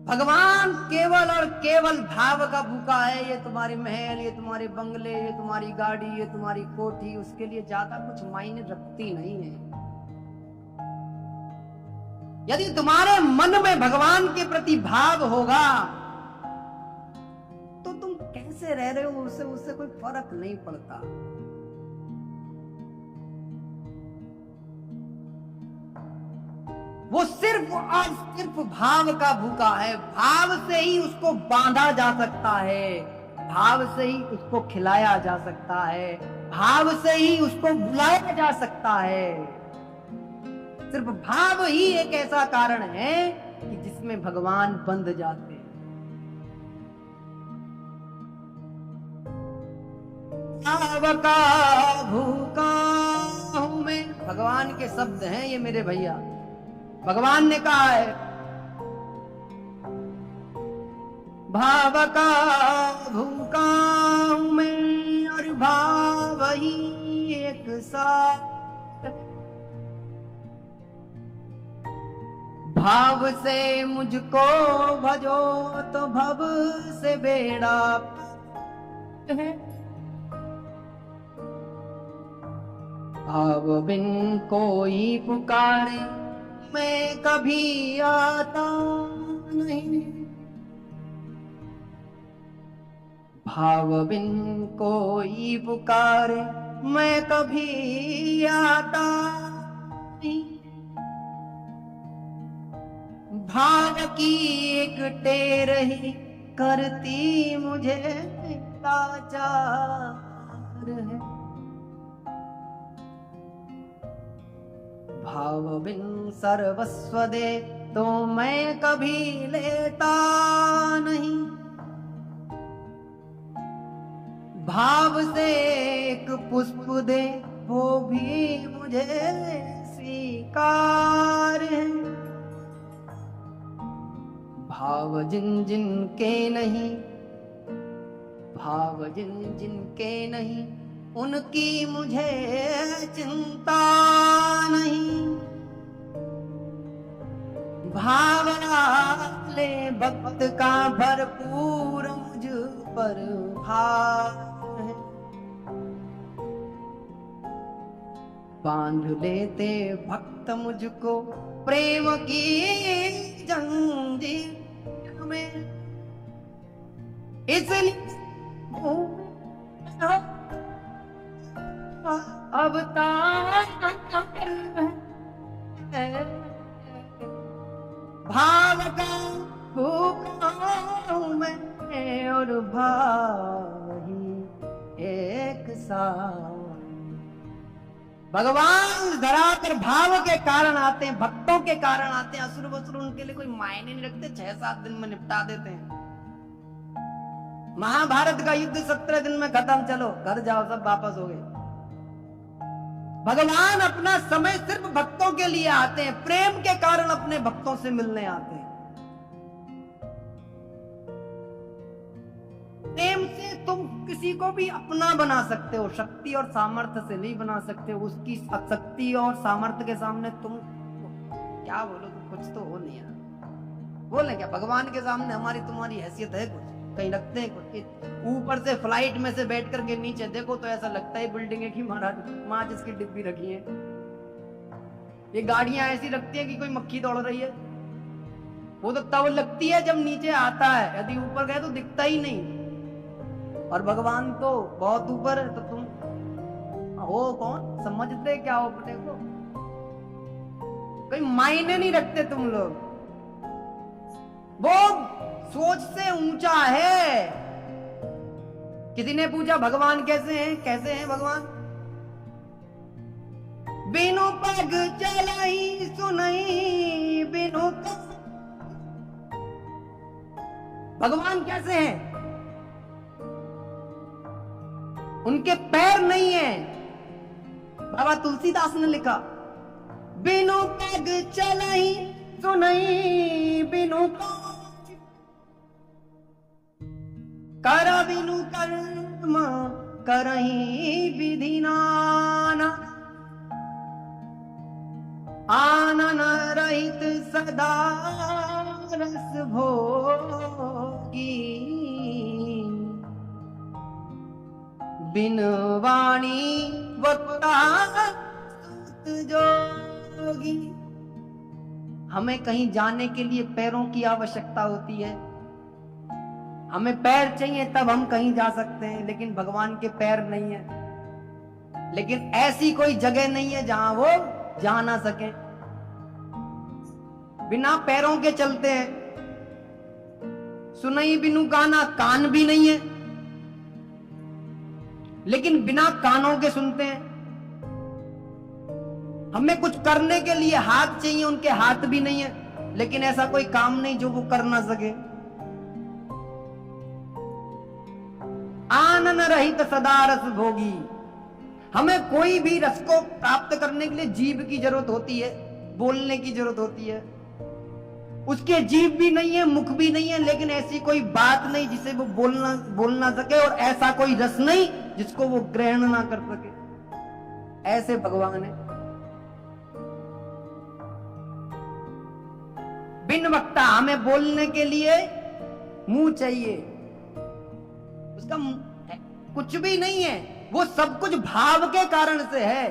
भगवान केवल और केवल भाव का भूखा है। ये तुम्हारे महल, ये तुम्हारे बंगले, ये तुम्हारी गाड़ी, ये तुम्हारी कोठी उसके लिए ज्यादा कुछ मायने रखती नहीं है। यदि तुम्हारे मन में भगवान के प्रति भाव होगा तो तुम कैसे रह रहे हो उससे कोई फर्क नहीं पड़ता। वो सिर्फ और सिर्फ भाव का भूखा है। भाव से ही उसको बांधा जा सकता है, भाव से ही उसको खिलाया जा सकता है, भाव से ही उसको बुलाया जा सकता है। सिर्फ भाव ही एक ऐसा कारण है कि जिसमें भगवान बंध जाते हैं। भाव का भूखा हूं मैं, भगवान के शब्द हैं ये मेरे भैया। भगवान ने कहा है भाव का भूखा हूं मैं और भाव ही एक साथ। भाव से मुझको भजो तो भव से बेड़ा है। भाव बिन कोई पुकारे मैं कभी आता नहीं। भाव बिन कोई पुकारे मैं कभी आता नहीं। भाव की एक टेर ही करती मुझे लाचार है। भाव बिन सर्वस्व दे तो मैं कभी लेता नहीं। भाव से एक पुष्प दे वो भी मुझे स्वीकार है। भाव जिन जिन के नहीं, भाव जिन जिन के नहीं उनकी मुझे चिंता नहीं। भावना ले भक्त का भरपूर मुझ पर भार है। बांध लेते भक्त मुझको प्रेम की जंजीर में। इसलिए अब भाव का भूखा हूं मैं और भाव ही एक साथ। भगवान धरा पर भाव के कारण आते हैं, भक्तों के कारण आते हैं। असुर वसुर उनके लिए कोई मायने नहीं रखते, 6-7 दिन में निपटा देते हैं। महाभारत का युद्ध 17 दिन में खत्म, चलो घर जाओ, सब वापस हो गए। भगवान अपना समय सिर्फ भक्तों के लिए आते हैं, प्रेम के कारण अपने भक्तों से मिलने आते हैं। प्रेम से तुम किसी को भी अपना बना सकते हो, शक्ति और सामर्थ्य से नहीं बना सकते हो। उसकी शक्ति और सामर्थ्य के सामने तुम क्या बोलो, तुम कुछ तो हो नहीं यार। बोले क्या, भगवान के सामने हमारी तुम्हारी हैसियत है कुछ? कहीं रखते हैं कुछ? ऊपर से फ्लाइट में से बैठ करके नीचे देखो तो ऐसा लगता है बिल्डिंग है कि महाराज माचिस की डिब्बी रखी है। ये गाड़ियां ऐसी रखती है कि कोई मक्खी दौड़ रही है। वो तो तब लगती है जब नीचे आता है, यदि ऊपर गए तो दिखता ही नहीं। और भगवान तो बहुत ऊपर है, तो तुम हो कौन, समझते क्या हो अपने को? कोई मायने नहीं रखते तुम लोग। वो सोच से ऊंचा है। किसी ने पूछा भगवान कैसे हैं? कैसे हैं भगवान? बिनु पग चलाई सुनई बिनु। भगवान कैसे हैं? उनके पैर नहीं है। बाबा तुलसीदास ने लिखा बिनु पग चलाई सुनई बिनु कर बिनु कर्म करही विधि नाना। आनन रहित सदा रस भोगी बिन वाणी वक्ता सुत जोगी। हमें कहीं जाने के लिए पैरों की आवश्यकता होती है, हमें पैर चाहिए तब हम कहीं जा सकते हैं, लेकिन भगवान के पैर नहीं है। लेकिन ऐसी कोई जगह नहीं है जहां वो जा ना सके। बिना पैरों के चलते हैं, सुनई बिनु गाना, कान भी नहीं है लेकिन बिना कानों के सुनते हैं। हमें कुछ करने के लिए हाथ चाहिए, उनके हाथ भी नहीं है लेकिन ऐसा कोई काम नहीं जो वो कर ना सके। आनन रहित सदा रस भोगी। हमें कोई भी रस को प्राप्त करने के लिए जीभ की जरूरत होती है, बोलने की जरूरत होती है। उसके जीभ भी नहीं है, मुख भी नहीं है, लेकिन ऐसी कोई बात नहीं जिसे वो बोल ना सके, और ऐसा कोई रस नहीं जिसको वो ग्रहण ना कर सके। ऐसे भगवान है। बिन वक्ता, हमें बोलने के लिए मुंह चाहिए, उसका कुछ भी नहीं है, वो सब कुछ भाव के कारण से है।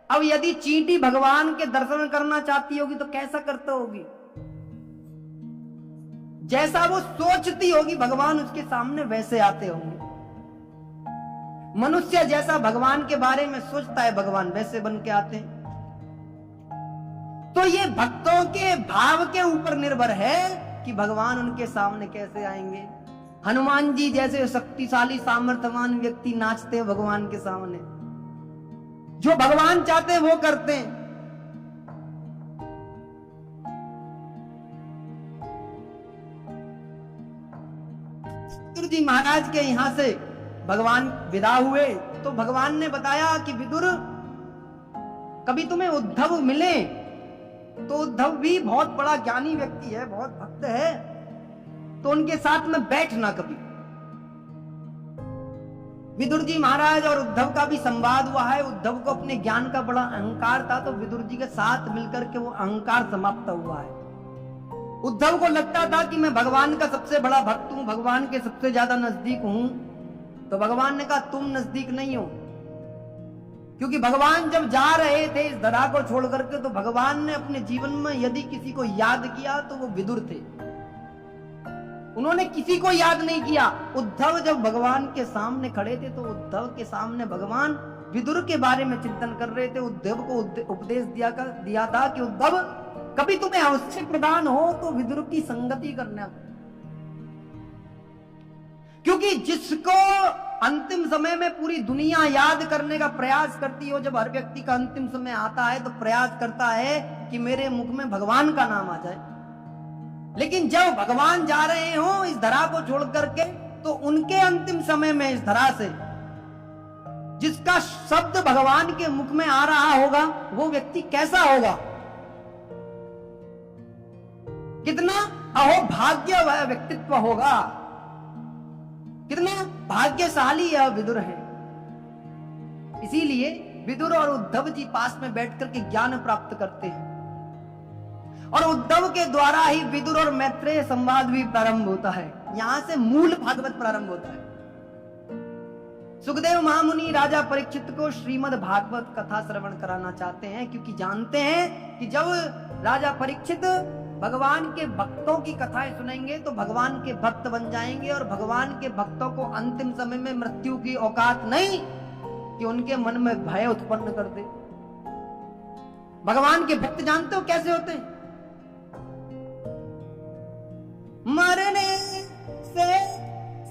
अब यदि चींटी भगवान के दर्शन करना चाहती होगी तो कैसा करते होगी? जैसा वो सोचती होगी भगवान उसके सामने वैसे आते होंगे। मनुष्य जैसा भगवान के बारे में सोचता है भगवान वैसे बन के आते हैं। तो ये भक्तों के भाव के ऊपर निर्भर है कि भगवान उनके सामने कैसे आएंगे। हनुमान जी जैसे शक्तिशाली सामर्थ्यवान व्यक्ति नाचते हैं भगवान के सामने, जो भगवान चाहते हैं वो करते हैं। विदुर जी महाराज के यहां से भगवान विदा हुए तो भगवान ने बताया कि विदुर, कभी तुम्हें उद्धव मिले तो उद्धव भी बहुत बड़ा ज्ञानी व्यक्ति है, बहुत भक्त है, तो उनके साथ में बैठना कभी। विदुर जी महाराज और उद्धव का भी संवाद हुआ है। उद्धव को अपने ज्ञान का बड़ा अहंकार था, तो विदुर जी के साथ मिलकर के वो अहंकार समाप्त हुआ है। उद्धव को लगता था कि मैं भगवान का सबसे बड़ा भक्त हूं, भगवान के सबसे ज्यादा नजदीक हूं, तो भगवान ने कहा तुम नजदीक नहीं हो, क्योंकि भगवान जब जा रहे थे इस धरा को छोड़ करके तो भगवान ने अपने जीवन में यदि किसी को याद किया तो वो विदुर थे। उन्होंने किसी को याद नहीं किया। उद्धव जब भगवान के सामने खड़े थे तो उद्धव के सामने भगवान विदुर के बारे में चिंतन कर रहे थे। उद्धव को उपदेश दिया था कि उद्धव, कभी तुम्हें अवसर प्रदान हो तो विदुर की संगति करना, क्योंकि जिसको अंतिम समय में पूरी दुनिया याद करने का प्रयास करती हो, जब हर व्यक्ति का अंतिम समय आता है तो प्रयास करता है कि मेरे मुख में भगवान का नाम आ जाए। लेकिन जब भगवान जा रहे हो इस धरा को छोड़ करके, तो उनके अंतिम समय में इस धरा से जिसका शब्द भगवान के मुख में आ रहा होगा वो व्यक्ति कैसा होगा, कितना अहोभाग्य वह व्यक्तित्व होगा, कितना भाग्यशाली यह विदुर है। इसीलिए विदुर और उद्धव जी पास में बैठ करके ज्ञान प्राप्त करते हैं, और उद्धव के द्वारा ही विदुर और मैत्रेय संवाद भी प्रारंभ होता है। यहां से मूल भागवत प्रारंभ होता है। सुखदेव महामुनि राजा परीक्षित को श्रीमद् भागवत कथा श्रवण कराना चाहते हैं, क्योंकि जानते हैं कि जब राजा परीक्षित भगवान के भक्तों की कथाएं सुनेंगे तो भगवान के भक्त बन जाएंगे, और भगवान के भक्तों को अंतिम समय में मृत्यु की औकात नहीं कि उनके मन में भय उत्पन्न कर दे। भगवान के भक्त जानते हो कैसे होते हैं? मरने से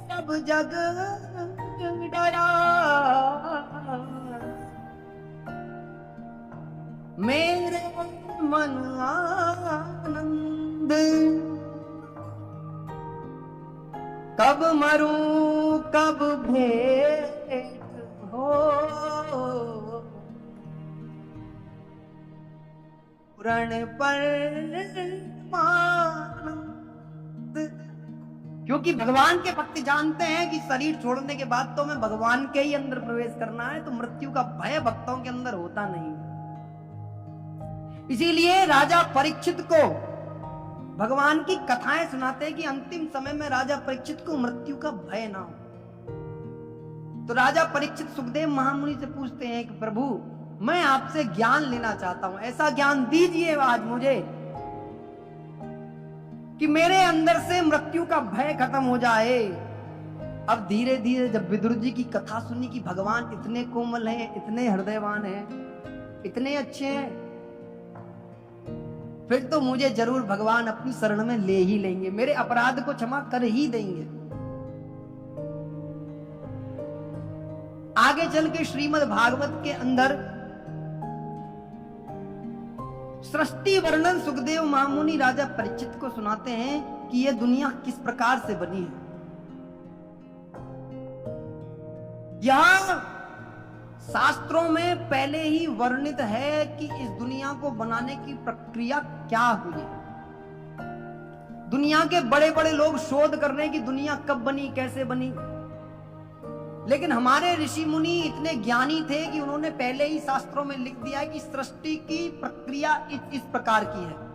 सब जग डरा, मेरे मन आनंद, कब मरूं कब भेंट हो, प्रण पर क्योंकि भगवान के भक्त जानते हैं कि शरीर छोड़ने के बाद तो मैं भगवान के ही अंदर प्रवेश करना है, तो मृत्यु का भय भक्तों के अंदर होता नहीं। इसीलिए राजा परीक्षित को भगवान की कथाएं सुनाते हैं कि अंतिम समय में राजा परीक्षित को मृत्यु का भय ना हो। तो राजा परीक्षित सुखदेव महामुनि से पूछते हैं कि प्रभु, मैं आपसे ज्ञान लेना चाहता हूं, ऐसा ज्ञान दीजिए आज मुझे कि मेरे अंदर से मृत्यु का भय खत्म हो जाए। अब धीरे धीरे जब विदुर जी की कथा सुनी कि भगवान इतने कोमल हैं, इतने हृदयवान हैं, इतने अच्छे हैं, फिर तो मुझे जरूर भगवान अपनी शरण में ले ही लेंगे, मेरे अपराध को क्षमा कर ही देंगे। आगे चल के श्रीमद् भागवत के अंदर सृष्टि वर्णन सुखदेव महामुनि राजा परीक्षित को सुनाते हैं कि यह दुनिया किस प्रकार से बनी है। यह शास्त्रों में पहले ही वर्णित है कि इस दुनिया को बनाने की प्रक्रिया क्या हुई है। दुनिया के बड़े बड़े लोग शोध कर रहे हैं कि दुनिया कब बनी, कैसे बनी, लेकिन हमारे ऋषि मुनि इतने ज्ञानी थे कि उन्होंने पहले ही शास्त्रों में लिख दिया है कि सृष्टि की प्रक्रिया इस प्रकार की है।